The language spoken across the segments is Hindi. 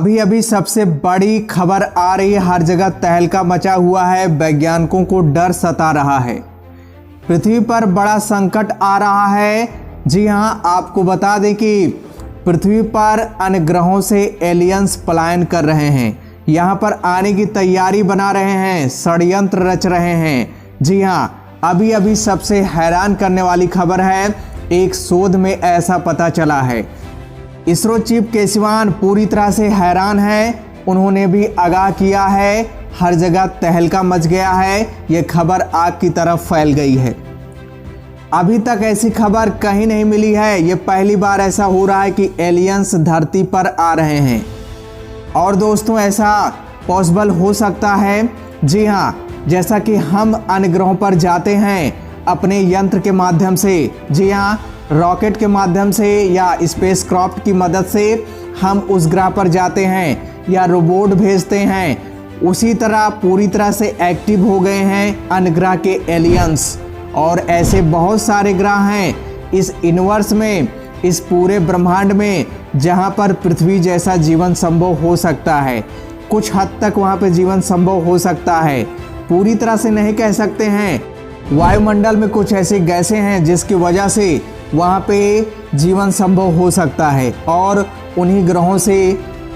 अभी अभी सबसे बड़ी खबर आ रही है, हर जगह तहलका मचा हुआ है, वैज्ञानिकों को डर सता रहा है। पृथ्वी पर बड़ा संकट आ रहा है। जी हां, आपको बता दें कि पृथ्वी पर अन्य ग्रहों से एलियंस पलायन कर रहे हैं, यहां पर आने की तैयारी बना रहे हैं, षड्यंत्र रच रहे हैं। जी हां, अभी अभी सबसे हैरान करने वाली खबर है, एक शोध में ऐसा पता चला है। इसरो चीफ के सिवान पूरी तरह से हैरान है, उन्होंने भी आगाह किया है, हर जगह तहलका मच गया है, ये खबर आग की तरफ फैल गई है। अभी तक ऐसी खबर कहीं नहीं मिली है, ये पहली बार ऐसा हो रहा है कि एलियंस धरती पर आ रहे हैं। और दोस्तों, ऐसा पॉसिबल हो सकता है। जी हाँ, जैसा कि हम अन्य ग्रहों पर जाते हैं अपने यंत्र के माध्यम से, जी हाँ, रॉकेट के माध्यम से या स्पेसक्राफ्ट की मदद से हम उस ग्रह पर जाते हैं या रोबोट भेजते हैं, उसी तरह पूरी तरह से एक्टिव हो गए हैं अन्य ग्रह के एलियंस। और ऐसे बहुत सारे ग्रह हैं इस यूनिवर्स में, इस पूरे ब्रह्मांड में, जहां पर पृथ्वी जैसा जीवन संभव हो सकता है। कुछ हद तक वहां पे जीवन संभव हो सकता है, पूरी तरह से नहीं कह सकते हैं। वायुमंडल में कुछ ऐसी गैसें हैं जिसकी वजह से वहाँ पे जीवन संभव हो सकता है और उन्हीं ग्रहों से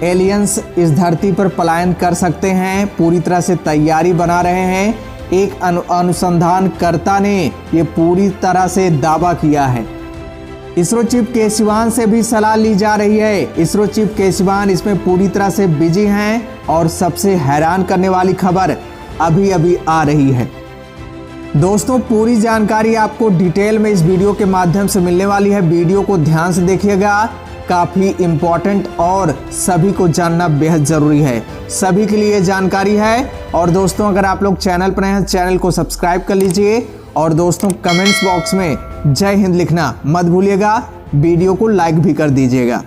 एलियंस इस धरती पर पलायन कर सकते हैं। पूरी तरह से तैयारी बना रहे हैं। एक अनुसंधानकर्ता ने ये पूरी तरह से दावा किया है। इसरो चीफ के सिवान से भी सलाह ली जा रही है। इसरो चीफ के सिवान इसमें पूरी तरह से बिजी हैं और सबसे हैरान करने वाली खबर अभी अभी आ रही है। दोस्तों, पूरी जानकारी आपको डिटेल में इस वीडियो के माध्यम से मिलने वाली है। वीडियो को ध्यान से देखिएगा, काफ़ी इम्पोर्टेंट और सभी को जानना बेहद ज़रूरी है, सभी के लिए जानकारी है। और दोस्तों, अगर आप लोग चैनल पर हैं, चैनल को सब्सक्राइब कर लीजिए। और दोस्तों, कमेंट्स बॉक्स में जय हिंद लिखना मत भूलिएगा, वीडियो को लाइक भी कर दीजिएगा।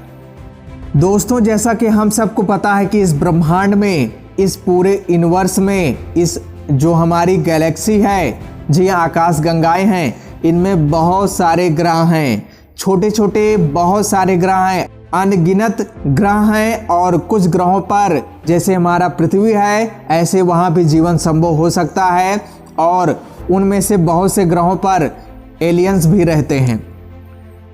दोस्तों, जैसा कि हम सबको पता है कि इस ब्रह्मांड में, इस पूरे यूनिवर्स में, इस जो हमारी गैलेक्सी है, जी आकाश गंगाएं हैं, इनमें बहुत सारे ग्रह हैं, छोटे छोटे बहुत सारे ग्रह हैं, अनगिनत ग्रह हैं। और कुछ ग्रहों पर जैसे हमारा पृथ्वी है, ऐसे वहाँ भी जीवन संभव हो सकता है और उनमें से बहुत से ग्रहों पर एलियंस भी रहते हैं।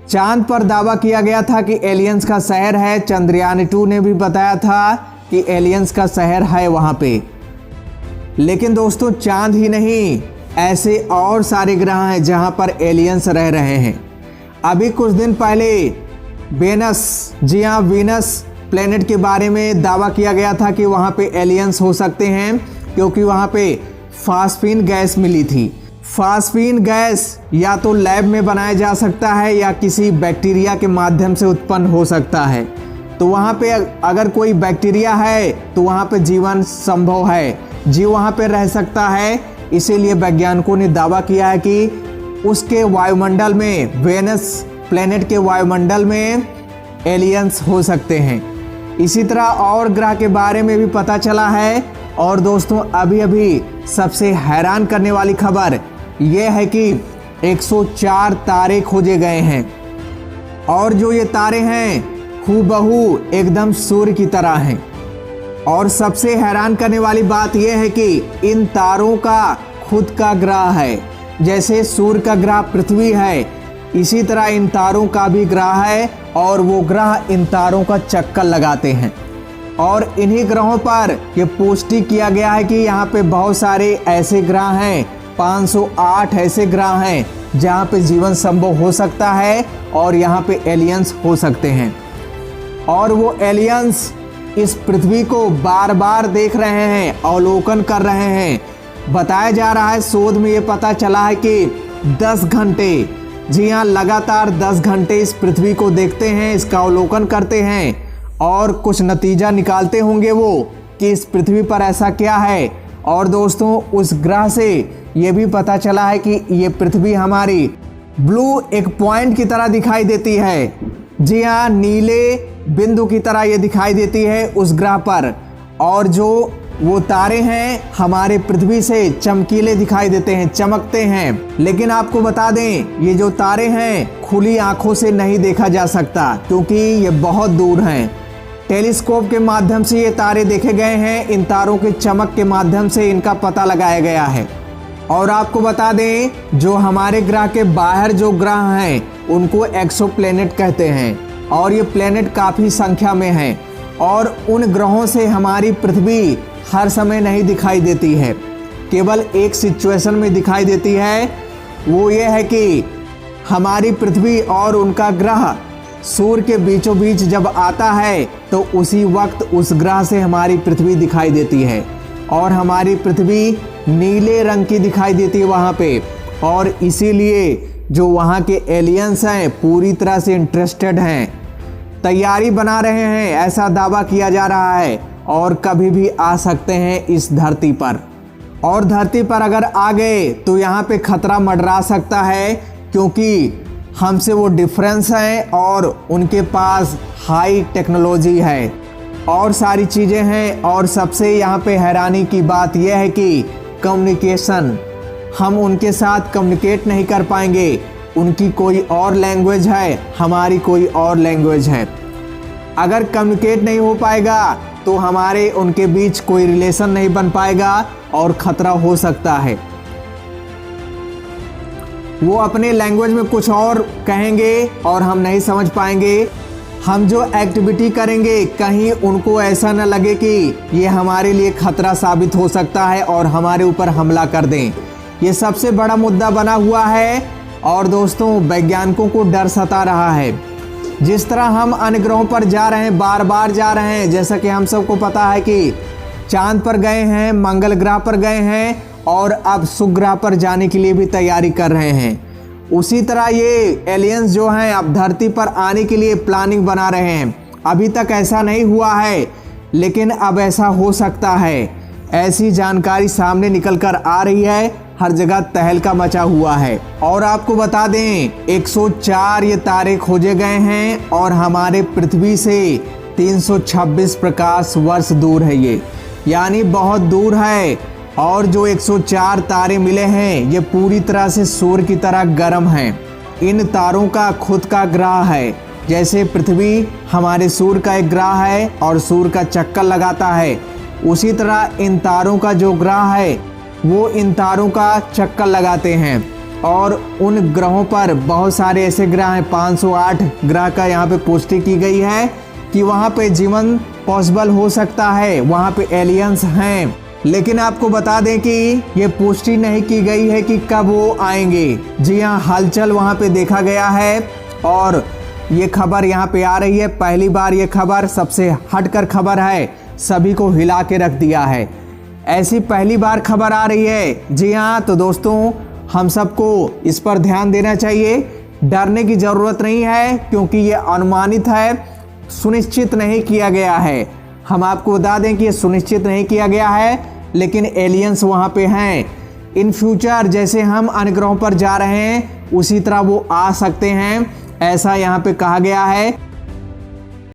चांद पर दावा किया गया था कि एलियंस का शहर है। चंद्रयान 2 ने भी बताया था कि एलियंस का शहर है वहाँ पे। लेकिन दोस्तों, चांद ही नहीं, ऐसे और सारे ग्रह हैं जहां पर एलियंस रह रहे हैं। अभी कुछ दिन पहले वेनस, जी हाँ, वीनस प्लेनेट के बारे में दावा किया गया था कि वहां पे एलियंस हो सकते हैं, क्योंकि वहां पे फास्फीन गैस मिली थी। फास्फीन गैस या तो लैब में बनाया जा सकता है या किसी बैक्टीरिया के माध्यम से उत्पन्न हो सकता है। तो वहाँ पे अगर कोई बैक्टीरिया है तो वहाँ पे जीवन संभव है, जीव वहाँ पे रह सकता है। इसीलिए वैज्ञानिकों ने दावा किया है कि उसके वायुमंडल में, वेनस प्लेनेट के वायुमंडल में एलियंस हो सकते हैं। इसी तरह और ग्रह के बारे में भी पता चला है। और दोस्तों, अभी अभी सबसे हैरान करने वाली खबर यह है कि 104 तारे खोजे गए हैं और जो ये तारे हैं हूबहू एकदम सूर्य की तरह हैं। और सबसे हैरान करने वाली बात यह है कि इन तारों का खुद का ग्रह है। जैसे सूर्य का ग्रह पृथ्वी है, इसी तरह इन तारों का भी ग्रह है और वो ग्रह इन तारों का चक्कर लगाते हैं। और इन्हीं ग्रहों पर ये पुष्टि किया गया है कि यहाँ पे बहुत सारे ऐसे ग्रह हैं, 508 ऐसे ग्रह हैं जहाँ पे जीवन संभव हो सकता है और यहाँ पे एलियंस हो सकते हैं। और वो एलियंस इस पृथ्वी को बार बार देख रहे हैं, अवलोकन कर रहे हैं। बताया जा रहा है, शोध में ये पता चला है कि 10 घंटे, जी हाँ, लगातार 10 घंटे इस पृथ्वी को देखते हैं, इसका अवलोकन करते हैं और कुछ नतीजा निकालते होंगे वो कि इस पृथ्वी पर ऐसा क्या है। और दोस्तों, उस ग्रह से ये भी पता चला है कि ये पृथ्वी हमारी ब्लू एक पॉइंट की तरह दिखाई देती है। जी हाँ, नीले बिंदु की तरह ये दिखाई देती है उस ग्रह पर। और जो वो तारे हैं हमारे पृथ्वी से चमकीले दिखाई देते हैं, चमकते हैं। लेकिन आपको बता दें, ये जो तारे हैं खुली आंखों से नहीं देखा जा सकता, क्योंकि ये बहुत दूर हैं। टेलीस्कोप के माध्यम से ये तारे देखे गए हैं। इन तारों के चमक के माध्यम से इनका पता लगाया गया है। और आपको बता दें, जो हमारे ग्रह के बाहर जो ग्रह हैं उनको एक्सोप्लैनेट कहते हैं और ये प्लैनेट काफ़ी संख्या में हैं और उन ग्रहों से हमारी पृथ्वी हर समय नहीं दिखाई देती है, केवल एक सिचुएशन में दिखाई देती है। वो ये है कि हमारी पृथ्वी और उनका ग्रह सूर्य के बीचों बीच जब आता है तो उसी वक्त उस ग्रह से हमारी पृथ्वी दिखाई देती है और हमारी पृथ्वी नीले रंग की दिखाई देती है वहाँ पे। और इसीलिए जो वहाँ के एलियंस हैं पूरी तरह से इंटरेस्टेड हैं, तैयारी बना रहे हैं, ऐसा दावा किया जा रहा है और कभी भी आ सकते हैं इस धरती पर। और धरती पर अगर आ गए तो यहाँ पे खतरा मंडरा सकता है, क्योंकि हमसे वो डिफरेंस है और उनके पास हाई टेक्नोलॉजी है और सारी चीज़ें हैं। और सबसे यहाँ पे हैरानी की बात यह है कि कम्युनिकेशन, हम उनके साथ कम्युनिकेट नहीं कर पाएंगे। उनकी कोई और लैंग्वेज है, हमारी कोई और लैंग्वेज है। अगर कम्युनिकेट नहीं हो पाएगा तो हमारे उनके बीच कोई रिलेशन नहीं बन पाएगा और ख़तरा हो सकता है। वो अपने लैंग्वेज में कुछ और कहेंगे और हम नहीं समझ पाएंगे। हम जो एक्टिविटी करेंगे कहीं उनको ऐसा न लगे कि ये हमारे लिए खतरा साबित हो सकता है और हमारे ऊपर हमला कर दें। ये सबसे बड़ा मुद्दा बना हुआ है और दोस्तों वैज्ञानिकों को डर सता रहा है। जिस तरह हम अन्य ग्रहों पर जा रहे हैं, बार बार जा रहे हैं, जैसा कि हम सबको पता है कि चांद पर गए हैं, मंगल ग्रह पर गए हैं और अब शुक्र ग्रह पर जाने के लिए भी तैयारी कर रहे हैं। उसी तरह ये एलियंस जो हैं अब धरती पर आने के लिए प्लानिंग बना रहे हैं। अभी तक ऐसा नहीं हुआ है, लेकिन अब ऐसा हो सकता है। ऐसी जानकारी सामने निकल कर आ रही है, हर जगह तहलका मचा हुआ है। और आपको बता दें 104 ये तारे खोजे गए हैं और हमारे पृथ्वी से 326 प्रकाश वर्ष दूर है ये, यानी बहुत दूर है। और जो 104 तारे मिले हैं ये पूरी तरह से सूर्य की तरह गर्म हैं। इन तारों का खुद का ग्रह है, जैसे पृथ्वी हमारे सूर्य का एक ग्रह है और सूर्य का चक्कर लगाता है, उसी तरह इन तारों का जो ग्रह है वो इन तारों का चक्कर लगाते हैं। और उन ग्रहों पर बहुत सारे ऐसे ग्रह हैं, 508 ग्रह का यहाँ पे पुष्टि की गई है कि वहाँ पे जीवन पॉसिबल हो सकता है, वहाँ पे एलियंस हैं। लेकिन आपको बता दें कि ये पुष्टि नहीं की गई है कि कब वो आएंगे। जी हाँ, हलचल वहाँ पे देखा गया है और ये खबर यहाँ पे आ रही है। पहली बार ये खबर सबसे हटकर खबर है, सभी को हिला के रख दिया है। ऐसी पहली बार खबर आ रही है। जी हाँ, तो दोस्तों हम सबको इस पर ध्यान देना चाहिए। डरने की ज़रूरत नहीं है, क्योंकि ये अनुमानित है, सुनिश्चित नहीं किया गया है। हम आपको बता दें कि ये सुनिश्चित नहीं किया गया है, लेकिन एलियंस वहाँ पे हैं। इन फ्यूचर जैसे हम अन्य ग्रहों पर जा रहे हैं उसी तरह वो आ सकते हैं, ऐसा यहाँ पे कहा गया है।